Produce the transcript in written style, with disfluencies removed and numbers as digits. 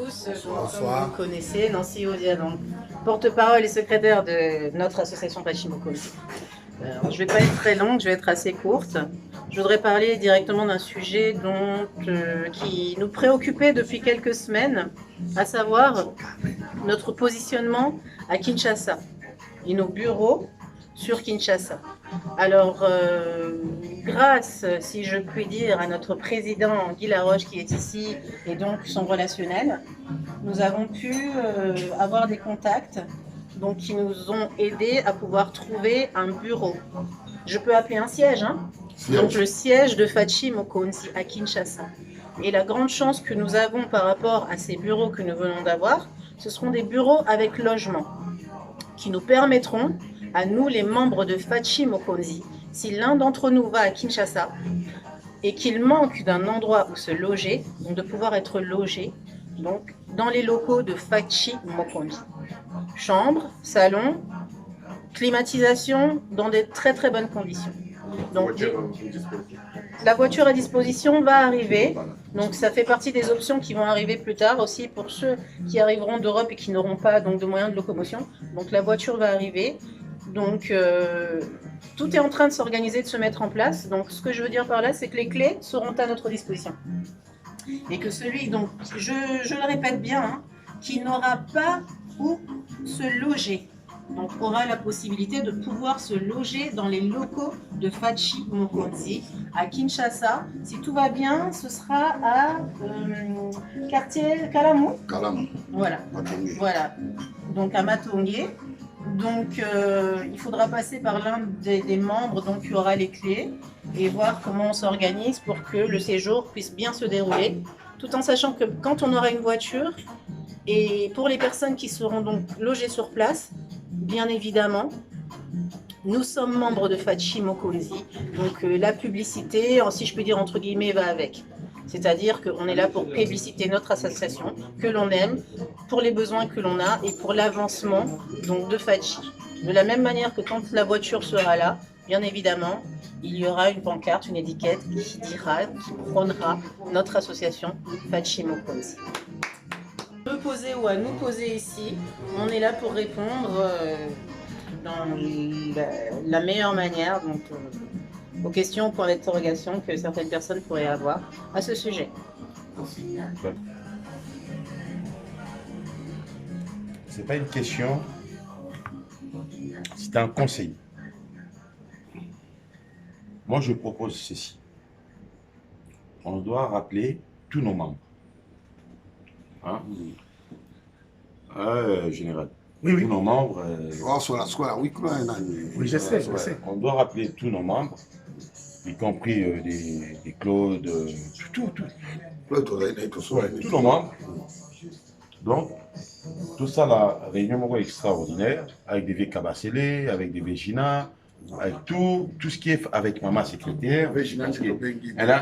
tous. Comme vous me connaissez, Nancy Odia, donc porte-parole et secrétaire de notre association Pachimoko. Je ne vais pas être très longue, je vais être assez courte. Je voudrais parler directement d'un sujet qui nous préoccupait depuis quelques semaines, à savoir notre positionnement à Kinshasa et nos bureaux sur Kinshasa. Alors, grâce, si je puis dire, à notre président Guy Laroche qui est ici et donc son relationnel, nous avons pu avoir des contacts donc, qui nous ont aidés à pouvoir trouver un bureau. Je peux appeler un siège, hein? Donc le siège de Fachi Mokonzi à Kinshasa. Et la grande chance que nous avons par rapport à ces bureaux que nous venons d'avoir, ce seront des bureaux avec logement qui nous permettront à nous, les membres de Fachi Mokonzi, si l'un d'entre nous va à Kinshasa et qu'il manque d'un endroit où se loger, donc de pouvoir être logé donc, dans les locaux de Fachi Mokonzi. Chambre, salon, climatisation dans des très très bonnes conditions. Donc, la voiture à disposition va arriver, donc ça fait partie des options qui vont arriver plus tard aussi pour ceux qui arriveront d'Europe et qui n'auront pas donc, de moyens de locomotion. Donc la voiture va arriver, donc tout est en train de s'organiser, de se mettre en place. Donc ce que je veux dire par là, c'est que les clés seront à notre disposition. Et que celui, donc je le répète bien, hein, qui n'aura pas où se loger, donc aura la possibilité de pouvoir se loger dans les locaux de Fachi Mokonzi à Kinshasa. Si tout va bien, ce sera à quartier Kalamu. Voilà. Voilà. Donc à Matongé. Donc il faudra passer par l'un des membres donc, qui aura les clés et voir comment on s'organise pour que le séjour puisse bien se dérouler, tout en sachant que quand on aura une voiture, et pour les personnes qui seront donc logées sur place, bien évidemment, nous sommes membres de Fachi Mokonzi, donc la publicité, si je peux dire entre guillemets, va avec. C'est-à-dire qu'on est là pour publiciter notre association, que l'on aime, pour les besoins que l'on a et pour l'avancement donc de Fachi. De la même manière que quand la voiture sera là, bien évidemment, il y aura une pancarte, une étiquette qui dira, qui prônera notre association Fachi Mokonzi. Me poser ou à nous poser ici, on est là pour répondre dans la meilleure manière donc, aux questions, aux points d'interrogation que certaines personnes pourraient avoir à ce sujet. C'est pas une question, c'est un conseil. Moi, je propose ceci. On doit rappeler tous nos membres. Hein? Général. Oui, oui. Tous nos membres. Oui, je sais, je sais. On doit rappeler tous nos membres, y compris des Claude, tous nos membres. Donc, tout ça, la réunion est extraordinaire, avec des Vécabacélé, avec des Végina, avec tout ce qui est avec maman secrétaire. Elle a